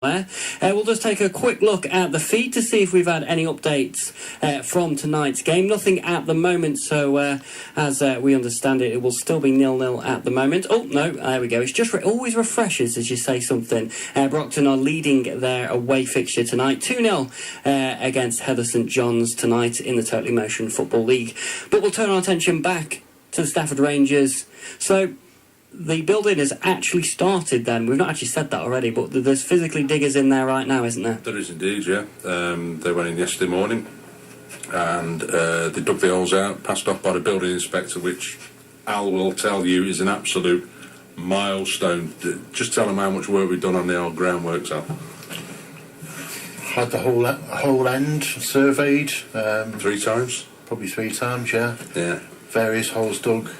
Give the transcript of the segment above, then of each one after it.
there. We'll just take a quick look at the feed to see if we've had any updates from tonight's game. Nothing at the moment, so as we understand it, it will still be 0-0 at the moment. Oh, no, there we go. It's just always refreshes as you say something. Brockton are leading their away fixture tonight, 2-0 against Heather St John's tonight in the Totally Motion Football League. But we'll turn our attention back to the Stafford Rangers. So the building has actually started then. We've not actually said that already, but there's physically diggers in there right now, isn't there? There is indeed, yeah. They went in yesterday morning and they dug the holes out, passed off by the building inspector, which Al will tell you is an absolute milestone. Just tell them how much work we've done on the old groundworks, Al. Had the whole end surveyed. 3 times? Probably 3 times, yeah. Yeah. Various holes dug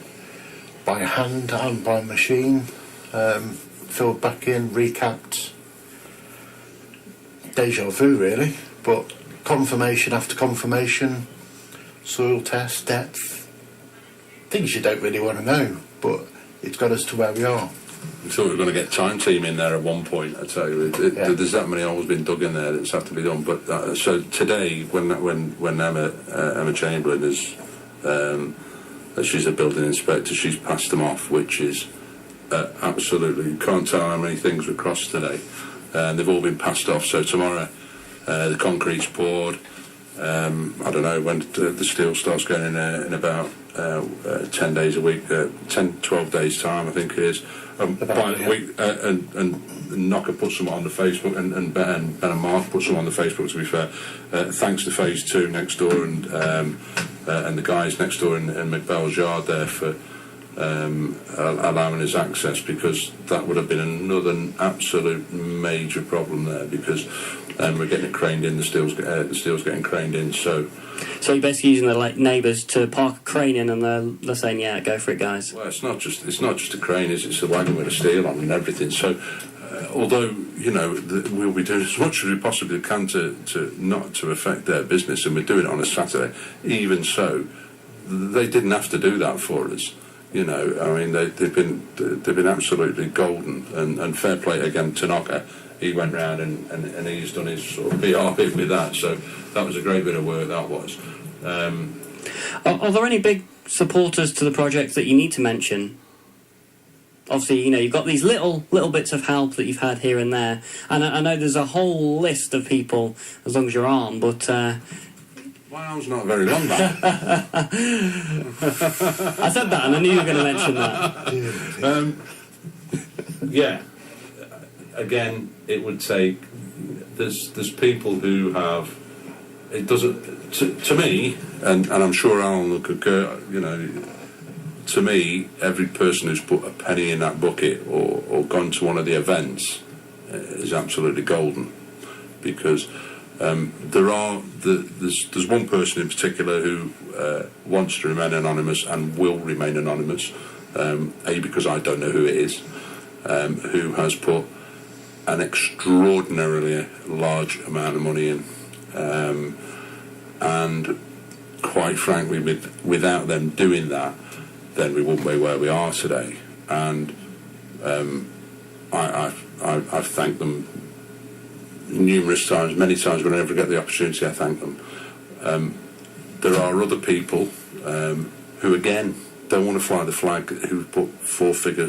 by hand and by machine, filled back in, recapped. Deja vu, really, but confirmation after confirmation, soil test, depth, things you don't really want to know, but it's got us to where we are. We thought we were going to get time team in there at one point. I tell you, there's that many holes been dug in there that's have to be done. But so today, when Emma Chamberlain is. She's a building inspector, she's passed them off, which is absolutely, you can't tell how many things were crossed today, and they've all been passed off. So tomorrow the concrete's poured. I don't know when the steel starts going in about 10 days a week, 12 days time I think it is. By the week, and Knocker put some on the Facebook, and Ben and Mark put some on the Facebook, to be fair, thanks to Phase 2 next door and the guys next door in McBell's yard there for allowing us access, because that would have been another absolute major problem there, because we're getting it craned in, the steel's getting craned in, so you're basically using the neighbours to park a crane in, and they're saying, yeah, go for it, guys. Well, it's not just a crane, it's a wagon with a steel on and everything. So although we'll be doing as much as we possibly can to not to affect their business, and we're doing it on a Saturday, even so they didn't have to do that for us. I mean, they've been absolutely golden, and fair play again to Knocker. He went round and he's done his sort of PR bit with that, so that was a great bit of work, that was. Are there any big supporters to the project that you need to mention? Obviously, you've got these little bits of help that you've had here and there, and I know there's a whole list of people, as long as your arm, but... My arm's not very long, that. I said that, and I knew you were going to mention that. Yeah. Again, it would take. There's people who have. It doesn't. To me, and I'm sure Alan will concur. To me, every person who's put a penny in that bucket or gone to one of the events is absolutely golden, because there's one person in particular who wants to remain anonymous and will remain anonymous. Because I don't know who it is, who has put an extraordinarily large amount of money in, and quite frankly, without them doing that, then we wouldn't be where we are today. And I've thanked them numerous times, many times. Whenever I get the opportunity, I thank them. There are other people who, again, don't want to fly the flag, who put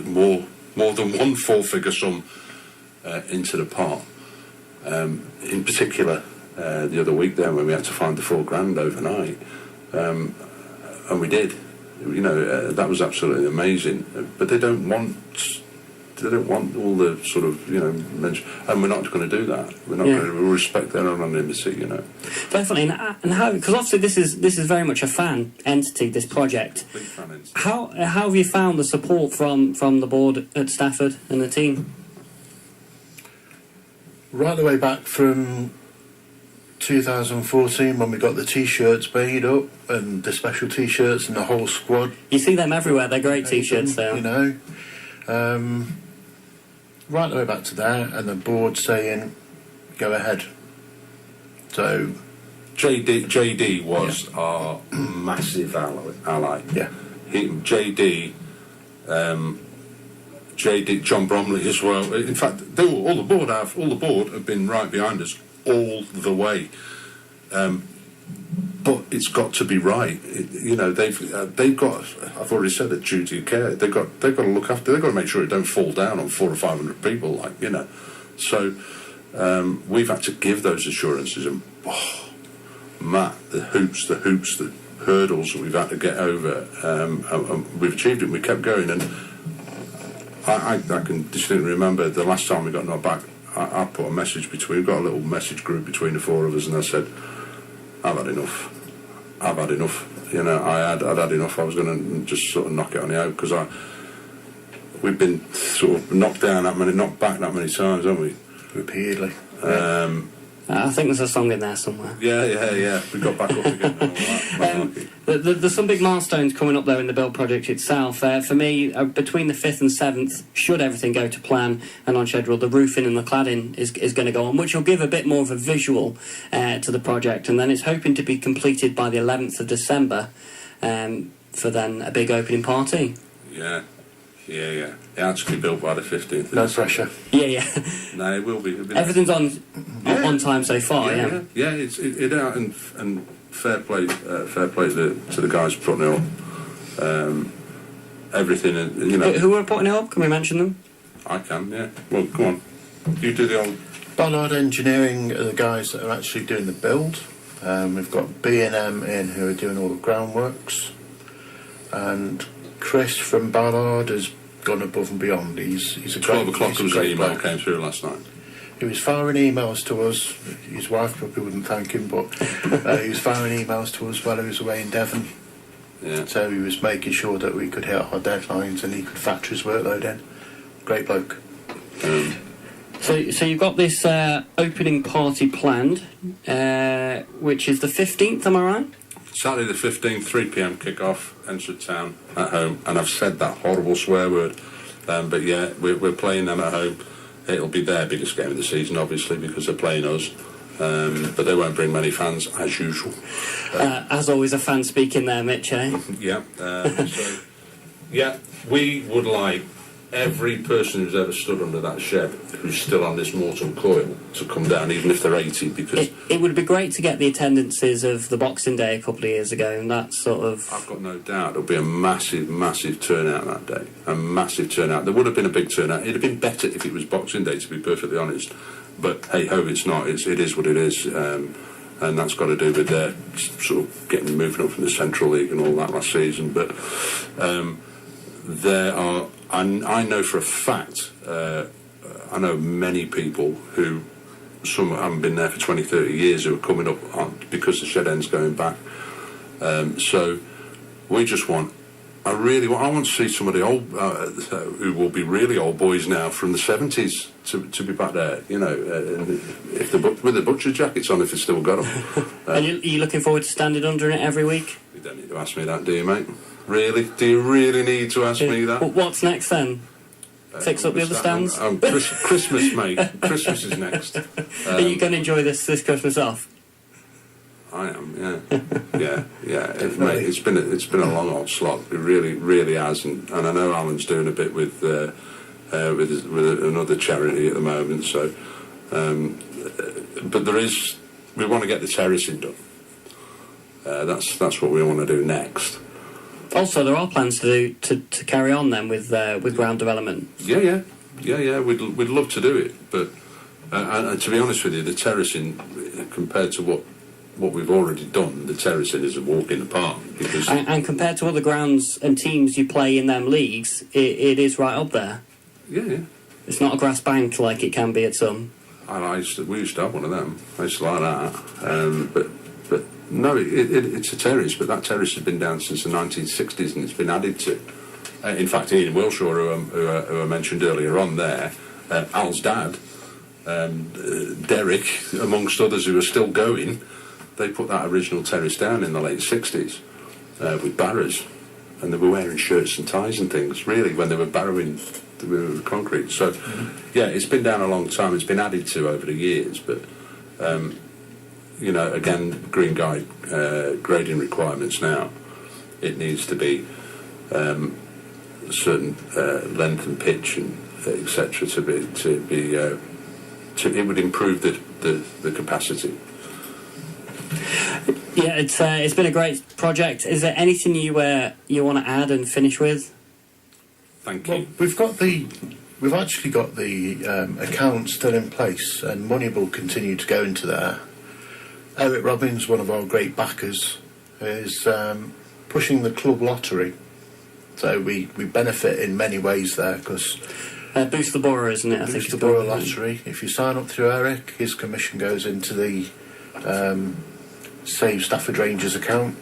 more than one 4-figure sum into the pot. In particular, the other week there, when we had to find the $4,000 overnight, and we did. That was absolutely amazing. But they don't want all the sort of mention, and we're not going to do that. We're not going to respect their anonymity. Definitely, and how, because obviously this is very much a fan entity, this project. Big fan entity. How have you found the support from the board at Stafford and the team? Right the way back from 2014, when we got the T-shirts made up, and the special T-shirts and the whole squad. You see them everywhere. They're great T-shirts, though. Right the way back to there, and the board saying, go ahead. So JD was our massive ally. Yeah. JD JD, John Bromley as well. In fact, all the board have been right behind us all the way. But it's got to be right. They've got. I've already said it. Duty of care. They've got to look after. They've got to make sure it don't fall down on 400 or 500 people. So we've had to give those assurances, and Matt, the hurdles that we've had to get over. And we've achieved it. We kept going, and I can distinctly remember the last time we got knocked back. I put a message between. We've got a little message group between the four of us, and I said, I've had enough. I'd had enough. I was going to just sort of knock it on the head because we've been sort of knocked back that many times, haven't we? Repeatedly. I think there's a song in there somewhere. Yeah. We got back up again and all that. There's some big milestones coming up, though, in the build project itself. For me, between the 5th and 7th, should everything go to plan and on schedule, the roofing and the cladding is going to go on, which will give a bit more of a visual to the project. And then it's hoping to be completed by the 11th of December for then a big opening party. Yeah. It has to be built by the 15th. No pressure. Yeah. No, it will be. Everything's on time so far. Yeah. It's and fair play to the guys putting it up. Everything, Who are putting it up? Can we mention them? I can. Yeah. Well, come on. You do the old. Ballard Engineering are the guys that are actually doing the build. We've got B&M in who are doing all the groundworks, and Chris from Ballard has gone above and beyond. He's a 12 great, o'clock he's a was the great email bloke. came through last night. He was firing emails to us. His wife probably wouldn't thank him, but he was firing emails to us while he was away in Devon. Yeah. So he was making sure that we could hit our deadlines and he could factor his workload in. Great bloke. So you've got this opening party planned, which is the 15th, am I right? Saturday the 15th, 3 p.m. kick-off, Enfield Town at home. And I've said that horrible swear word. But yeah, we're playing them at home. It'll be their biggest game of the season, obviously, because they're playing us. But they won't bring many fans, as usual. As always, a fan speaking there, Mitch, eh? Yeah. We would like every person who's ever stood under that shed who's still on this mortal coil to come down, even if they're 80, because it would be great to get the attendances of the Boxing Day a couple of years ago, and that sort of... I've got no doubt there'll be a massive turnout that day. A massive turnout. There would have been a big turnout. It'd have been better if it was Boxing Day, to be perfectly honest. But hey-ho, it's not. It is what it is. And that's got to do with their sort of moving up from the Central League and all that last season. But there are... I know for a fact, I know many people who, some haven't been there for 20, 30 years, who are coming up because the shed end's going back. So we just want, I want to see some of the old, who will be really old boys now from the 70s to be back there, if with the butcher jackets on, if it's still got them. And are you looking forward to standing under it every week? You don't need to ask me that, do you, mate? Really? Do you really need to ask me that? What's next then? Fix up the other stands? Christmas, mate. Christmas is next. Are you going to enjoy this Christmas off? I am, yeah. Mate, it's been a long old slog. It really has, and I know Alan's doing a bit with another charity at the moment. So, but we want to get the terracing done. That's what we want to do next. Also, there are plans to carry on then with ground development. Yeah. We'd love to do it, but and to be honest with you, the terracing compared to what we've already done, the terracing is a walk in the park. Because and compared to other grounds and teams you play in them leagues, it is right up there. Yeah. It's not a grass bank like it can be at some. We used to have one of them. I used to like that, but no, it's a terrace, but that terrace has been down since the 1960s and it's been added to. In fact, Ian Wilshaw, who I mentioned earlier on there, Al's dad, Derek, amongst others who are still going, they put that original terrace down in the late 60s with barrows, and they were wearing shirts and ties and things, really, when they were barrowing the concrete. So, yeah, it's been down a long time. It's been added to over the years, but... again, Green Guide grading requirements now. It needs to be certain length and pitch and etc. It would improve the capacity. Yeah, it's been a great project. Is there anything you want to add and finish with? Thank you. Well, we've actually got the account still in place, and money will continue to go into there. Eric Robbins, one of our great backers, is pushing the club lottery. So we benefit in many ways there, because Boost the Borough, isn't it? Boost the Borough lottery. If you sign up through Eric, his commission goes into the Save Stafford Rangers account,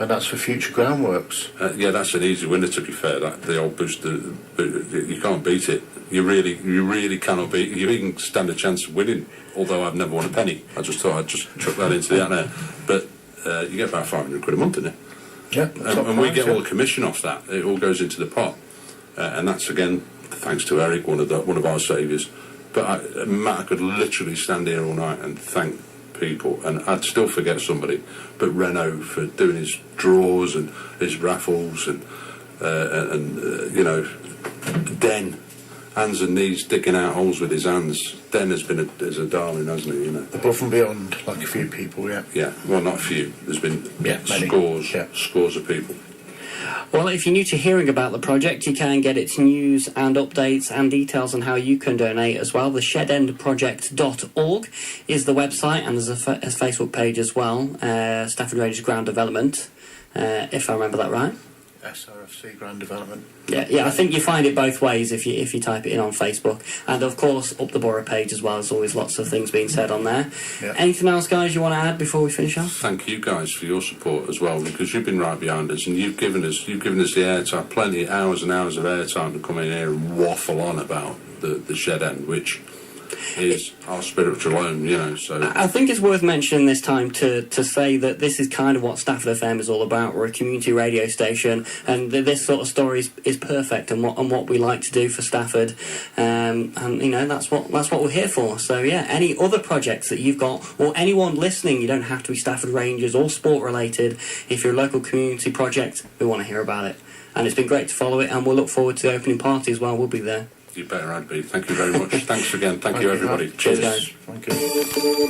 and that's for future groundworks. Yeah, that's an easy winner, to be fair. The old booster, you can't beat it. You really cannot beat it. You even stand a chance of winning, although I've never won a penny. I just thought I'd just chuck that into the out there. But you get about £500 a month, isn't it? Yeah. And we get all the commission off that. It all goes into the pot. And that's, again, thanks to Eric, one of our saviours. But Matt, I could literally stand here all night and thank people, and I'd still forget somebody, but Renault for doing his draws and his raffles, and Den, hands and knees digging out holes with his hands. Den has been a darling, hasn't he? Above and beyond, like a few people, yeah. Yeah, well, not a few. There's been many. Scores of people. Well, if you're new to hearing about the project, you can get its news and updates and details on how you can donate as well. The shedendproject.org is the website, and there's a Facebook page as well, Stafford Rangers Ground Development, if I remember that right. SRFC Ground Development. Yeah, I think you find it both ways if you type it in on Facebook. And, of course, up the Borough page as well. There's always lots of things being said on there. Yeah. Anything else, guys, you want to add before we finish off? Thank you guys for your support as well, because you've been right behind us, and you've given us the airtime, plenty of hours and hours of airtime to come in here and waffle on about the shed end, which is our spiritual home, so... I think it's worth mentioning this time to say that this is kind of what Stafford FM is all about. We're a community radio station, and this sort of story is perfect, and what we like to do for Stafford, and that's what we're here for. So yeah, any other projects that you've got, or anyone listening, you don't have to be Stafford Rangers or sport related. If you're a local community project, we want to hear about it, and it's been great to follow it, and we'll look forward to the opening party as well. We'll be there. You better, I'd be. Thank you very much. Thanks again. Thank you, everybody. Cheers, guys. Thank you.